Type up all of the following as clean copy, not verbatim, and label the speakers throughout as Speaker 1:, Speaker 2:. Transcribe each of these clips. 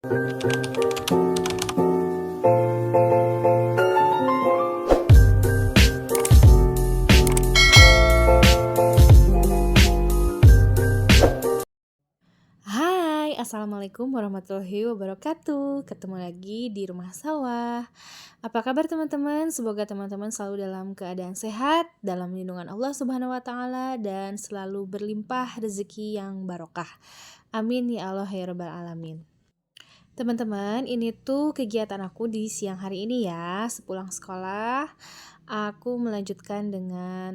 Speaker 1: Hai, Assalamualaikum warahmatullahi wabarakatuh. Ketemu lagi di Rumah Sawah. Apa kabar teman-teman? Semoga teman-teman selalu dalam keadaan sehat, dalam lindungan Allah Subhanahu wa taala dan selalu berlimpah rezeki yang barokah. Amin ya Allah ya rabbal alamin. Teman-teman, ini tuh kegiatan aku di siang hari ini ya. Sepulang sekolah, aku melanjutkan dengan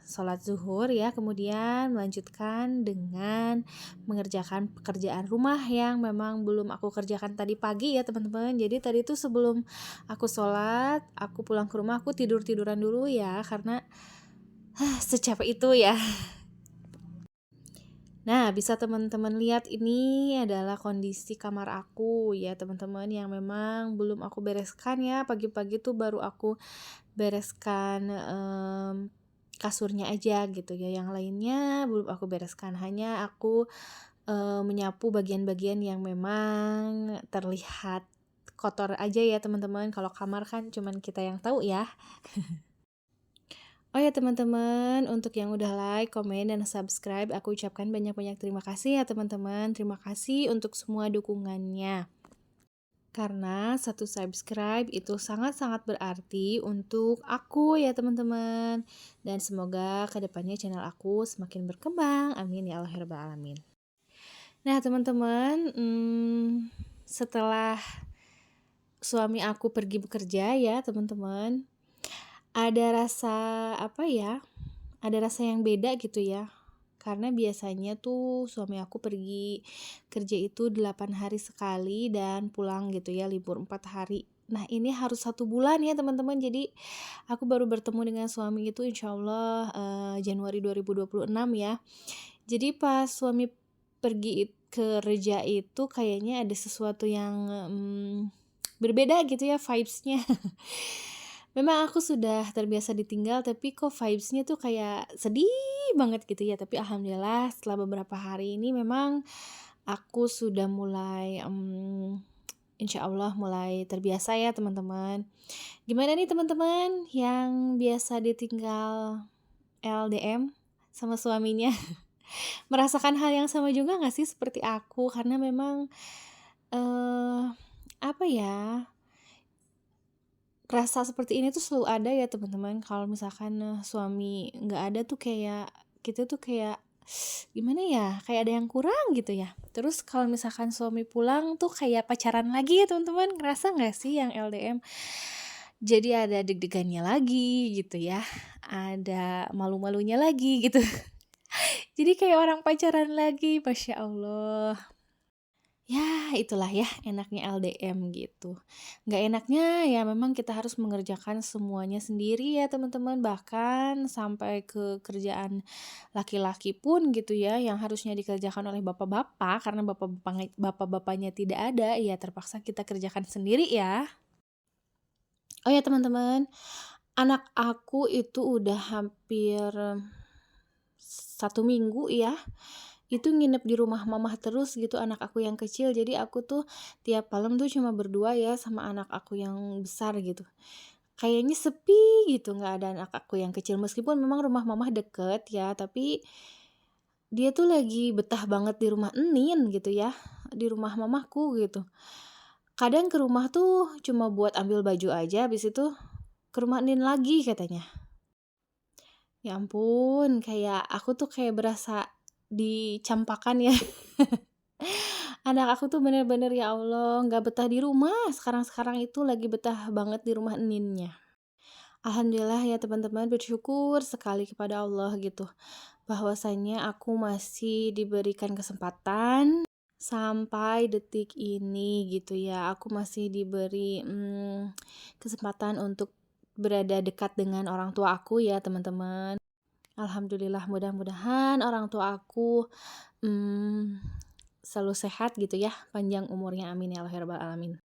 Speaker 1: sholat zuhur ya, kemudian melanjutkan dengan mengerjakan pekerjaan rumah yang memang belum aku kerjakan tadi pagi ya teman-teman. Jadi tadi tuh sebelum aku sholat, aku pulang ke rumah, aku tiduran dulu ya, karena secapek itu ya. Nah, bisa teman-teman lihat ini adalah kondisi kamar aku ya teman-teman, yang memang belum aku bereskan ya. Pagi-pagi tuh baru aku bereskan kasurnya aja gitu ya. Yang lainnya belum aku bereskan, hanya aku menyapu bagian-bagian yang memang terlihat kotor aja ya teman-teman. Kalau kamar kan cuman kita yang tahu ya. Oh ya teman-teman, untuk yang udah like, komen, dan subscribe, aku ucapkan banyak-banyak terima kasih ya teman-teman. Terima kasih untuk semua dukungannya. Karena satu subscribe itu sangat-sangat berarti untuk aku ya teman-teman. Dan semoga kedepannya channel aku semakin berkembang. Amin ya Allah ya rabbal alamin. Nah teman-teman, setelah suami aku pergi bekerja ya teman-teman, ada rasa ada rasa yang beda gitu ya. Karena biasanya tuh suami aku pergi kerja itu 8 hari sekali dan pulang gitu ya, libur 4 hari. Nah ini harus 1 bulan ya teman-teman. Jadi aku baru bertemu dengan suami itu insyaallah Januari 2026 ya. Jadi pas suami pergi kerja itu kayaknya ada sesuatu yang berbeda gitu ya vibes-nya. Memang aku sudah terbiasa ditinggal, tapi kok vibes-nya tuh kayak sedih banget gitu ya. Tapi alhamdulillah setelah beberapa hari ini memang aku sudah mulai insya Allah mulai terbiasa ya teman-teman. Gimana nih teman-teman yang biasa ditinggal LDM sama suaminya? Merasakan hal yang sama juga gak sih seperti aku? Karena memang apa ya, rasa seperti ini tuh selalu ada ya teman-teman. Kalau misalkan suami nggak ada tuh kayak kita tuh kayak gimana ya, kayak ada yang kurang gitu ya. Terus kalau misalkan suami pulang tuh kayak pacaran lagi ya teman-teman. Ngerasa nggak sih yang LDM? Jadi ada deg-degannya lagi gitu ya, ada malu-malunya lagi gitu. Jadi kayak orang pacaran lagi, Masya Allah. Ya itulah ya enaknya LDM gitu. Nggak enaknya ya memang kita harus mengerjakan semuanya sendiri ya teman-teman. Bahkan sampai ke kerjaan laki-laki pun gitu ya, yang harusnya dikerjakan oleh bapak-bapak, karena bapak-bapaknya tidak ada, ya terpaksa kita kerjakan sendiri ya. Oh ya teman-teman, anak aku itu udah hampir 1 minggu ya, itu nginep di rumah mamah terus gitu, anak aku yang kecil. Jadi aku tuh tiap malam tuh cuma berdua ya sama anak aku yang besar gitu. Kayaknya sepi gitu, nggak ada anak aku yang kecil. Meskipun memang rumah mamah deket ya, tapi dia tuh lagi betah banget di rumah Enin gitu ya, di rumah mamahku gitu. Kadang ke rumah tuh cuma buat ambil baju aja, habis itu ke rumah Enin lagi katanya. Ya ampun, kayak aku tuh kayak berasa dicampakan ya. Anak aku tuh bener-bener ya Allah nggak betah di rumah, sekarang-sekarang itu lagi betah banget di rumah Eninnya. Alhamdulillah ya teman-teman, bersyukur sekali kepada Allah gitu, bahwasanya aku masih diberikan kesempatan sampai detik ini gitu ya. Aku masih diberi kesempatan untuk berada dekat dengan orang tua aku ya teman-teman. Alhamdulillah, mudah-mudahan orang tua aku selalu sehat gitu ya, panjang umurnya, amin ya Allah ya rabbal alamin.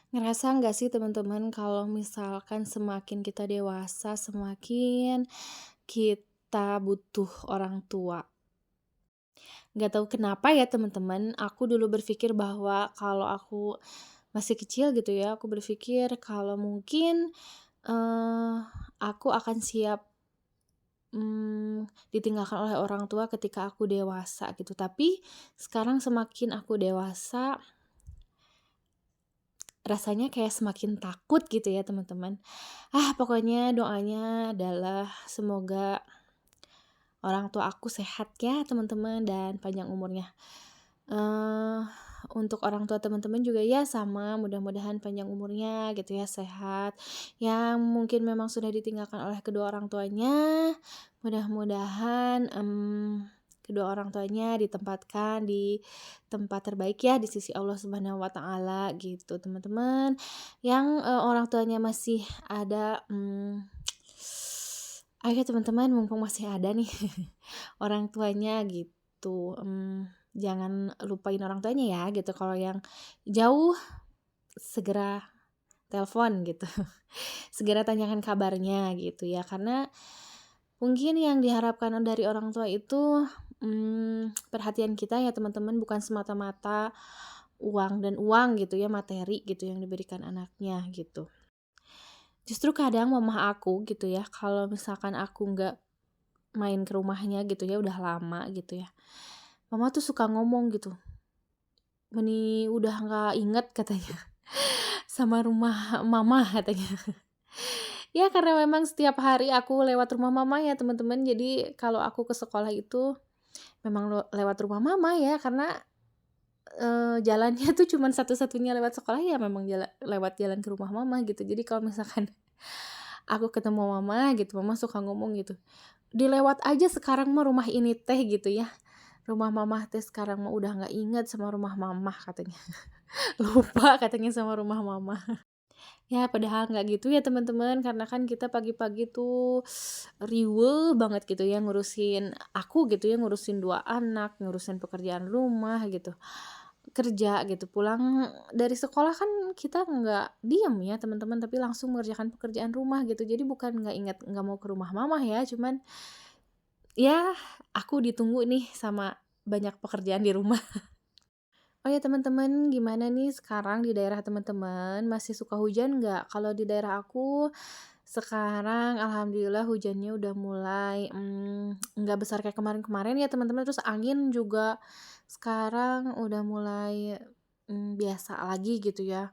Speaker 1: Ngerasa nggak sih teman-teman kalau misalkan semakin kita dewasa, semakin kita butuh orang tua. Nggak tahu kenapa ya teman-teman, aku dulu berpikir bahwa kalau aku masih kecil gitu ya, aku berpikir kalau mungkin, eee, aku akan siap, ditinggalkan oleh orang tua ketika aku dewasa gitu. Tapi sekarang semakin aku dewasa, rasanya kayak semakin takut gitu ya teman-teman. Pokoknya doanya adalah semoga orang tua aku sehat ya teman-teman dan panjang umurnya. Eee, untuk orang tua teman-teman juga ya sama, mudah-mudahan panjang umurnya gitu ya, sehat. Yang mungkin memang sudah ditinggalkan oleh kedua orang tuanya, mudah-mudahan, kedua orang tuanya ditempatkan di tempat terbaik ya di sisi Allah Subhanahu wa taala gitu, teman-teman. Yang, orang tuanya masih ada, ayo teman-teman mumpung masih ada nih orang tuanya gitu, jangan lupain orang tuanya ya gitu, kalau yang jauh segera telepon gitu, segera tanyakan kabarnya gitu ya, karena mungkin yang diharapkan dari orang tua itu, perhatian kita ya teman-teman, bukan semata-mata uang dan uang gitu ya, materi gitu yang diberikan anaknya gitu. Justru kadang mama aku gitu ya, kalau misalkan aku nggak main ke rumahnya gitu ya, udah lama gitu ya, mama tuh suka ngomong gitu, udah nggak inget," katanya, "sama rumah mama," katanya. Ya karena memang setiap hari aku lewat rumah mama ya teman-teman, jadi kalau aku ke sekolah itu memang lewat rumah mama ya, karena, jalannya tuh cuman satu-satunya lewat sekolah ya memang lewat jalan ke rumah mama gitu. Jadi kalau misalkan aku ketemu mama gitu, mama suka ngomong gitu, "Dilewat aja sekarang mah rumah ini teh," gitu ya, "rumah mama teh sekarang mah udah nggak inget sama rumah mama," katanya. Lupa katanya sama rumah mama. Ya padahal nggak gitu ya teman-teman, karena kan kita pagi-pagi tuh riweuh banget gitu ya ngurusin aku gitu ya, ngurusin 2 anak, ngurusin pekerjaan rumah gitu, kerja gitu. Pulang dari sekolah kan kita nggak diem ya teman-teman, tapi langsung mengerjakan pekerjaan rumah gitu. Jadi bukan nggak ingat nggak mau ke rumah mama ya, cuman ya aku ditunggu nih sama banyak pekerjaan di rumah. Oh ya teman-teman, gimana nih sekarang di daerah teman-teman, masih suka hujan nggak? Kalau di daerah aku, sekarang alhamdulillah hujannya udah mulai, nggak besar kayak kemarin-kemarin ya teman-teman, terus angin juga sekarang udah mulai, biasa lagi gitu ya.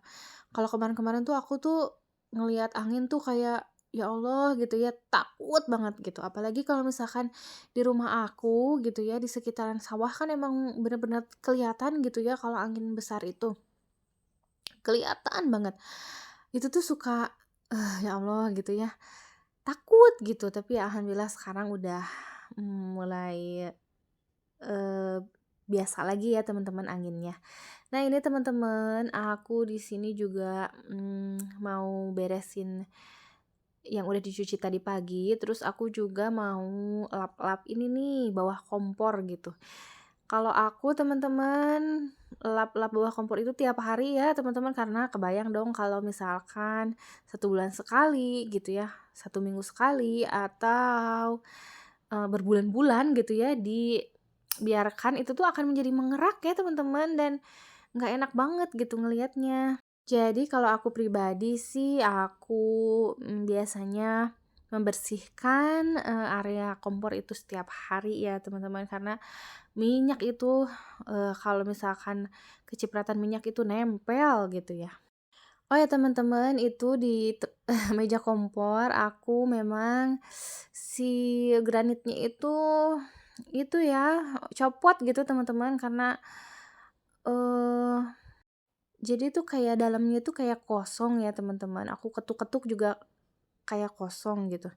Speaker 1: Kalau kemarin-kemarin tuh aku tuh ngelihat angin tuh kayak, ya Allah gitu ya, takut banget gitu. Apalagi kalau misalkan di rumah aku gitu ya, di sekitaran sawah kan emang bener-bener kelihatan gitu ya kalau angin besar itu, kelihatan banget. Itu tuh suka, ya Allah gitu ya, takut gitu. Tapi ya alhamdulillah sekarang udah, mulai, eee, biasa lagi ya teman-teman anginnya. Nah ini teman-teman, aku di sini juga, mau beresin yang udah dicuci tadi pagi, terus aku juga mau lap-lap ini nih, bawah kompor gitu. Kalau aku teman-teman, lap-lap bawah kompor itu tiap hari ya teman-teman, karena kebayang dong kalau misalkan 1 bulan sekali gitu ya, 1 minggu sekali, atau, berbulan-bulan gitu ya dibiarkan, itu tuh akan menjadi mengerak ya teman-teman, dan nggak enak banget gitu ngelihatnya. Jadi kalau aku pribadi sih aku, biasanya membersihkan, area kompor itu setiap hari ya teman-teman, karena minyak itu, kalau misalkan kecipratan minyak itu nempel gitu ya. Oh ya teman-teman, itu di meja kompor aku memang si granitnya itu ya copot gitu teman-teman, karena, eee jadi tuh kayak dalamnya tuh kayak kosong ya teman-teman, aku ketuk-ketuk juga kayak kosong gitu.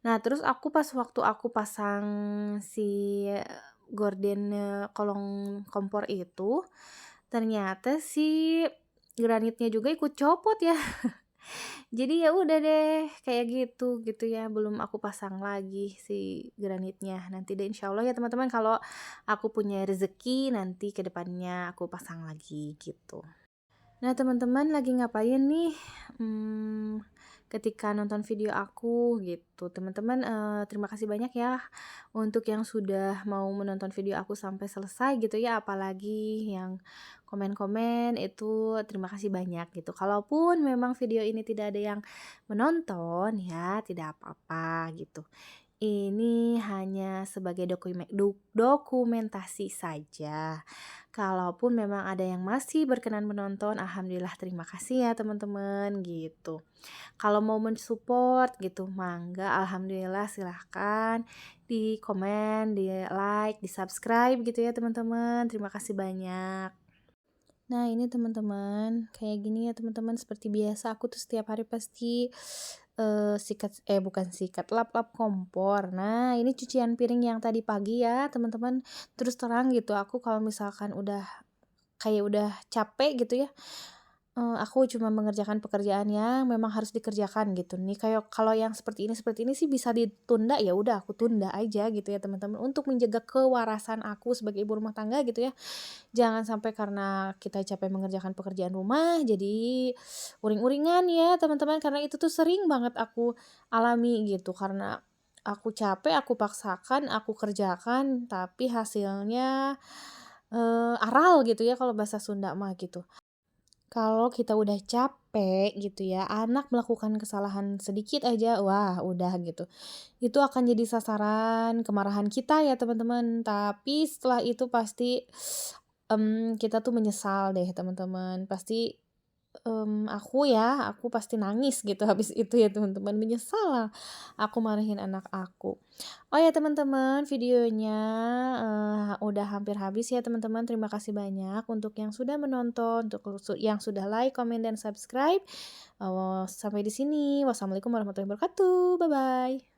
Speaker 1: Nah terus aku pas waktu aku pasang si gorden, kolong kompor itu, ternyata si granitnya juga ikut copot ya. Jadi ya udah deh kayak gitu, gitu ya, belum aku pasang lagi si granitnya. Nanti deh insyaallah ya teman-teman, kalau aku punya rezeki nanti ke depannya aku pasang lagi gitu. Nah, teman-teman lagi ngapain nih? Hmm, ketika nonton video aku gitu. Teman-teman, terima kasih banyak ya untuk yang sudah mau menonton video aku sampai selesai gitu ya, apalagi yang komen-komen itu terima kasih banyak gitu. Kalaupun memang video ini tidak ada yang menonton ya tidak apa-apa gitu. Ini hanya sebagai dokumentasi saja. Kalaupun memang ada yang masih berkenan menonton, alhamdulillah terima kasih ya teman-teman gitu. Kalau mau mensupport gitu, mangga alhamdulillah silahkan di komen, di like, di subscribe gitu ya teman-teman. Terima kasih banyak. Nah ini teman-teman, kayak gini ya teman-teman, seperti biasa aku tuh setiap hari pasti, bukan sikat, lap-lap kompor. Nah ini cucian piring yang tadi pagi ya teman-teman, terus terang gitu aku kalau misalkan udah capek gitu ya, aku cuma mengerjakan pekerjaan yang memang harus dikerjakan gitu nih, kayak kalau yang seperti ini sih bisa ditunda, ya udah aku tunda aja gitu ya teman-teman, untuk menjaga kewarasan aku sebagai ibu rumah tangga gitu ya. Jangan sampai karena kita capek mengerjakan pekerjaan rumah, jadi uring-uringan ya teman-teman, karena itu tuh sering banget aku alami gitu, karena aku capek, aku paksakan, aku kerjakan, tapi hasilnya, aral gitu ya kalau bahasa Sunda mah gitu. Kalau kita udah capek gitu ya, anak melakukan kesalahan sedikit aja, wah udah gitu. Itu akan jadi sasaran kemarahan kita ya teman-teman, tapi setelah itu pasti, kita tuh menyesal deh teman-teman. Pasti, aku pasti nangis gitu habis itu ya teman-teman, menyesal lah aku marahin anak aku. Oh ya teman-teman, videonya, udah hampir habis ya teman-teman. Terima kasih banyak untuk yang sudah menonton, untuk yang sudah like, komen, dan subscribe. Sampai di sini. Wassalamualaikum warahmatullahi wabarakatuh. Bye-bye.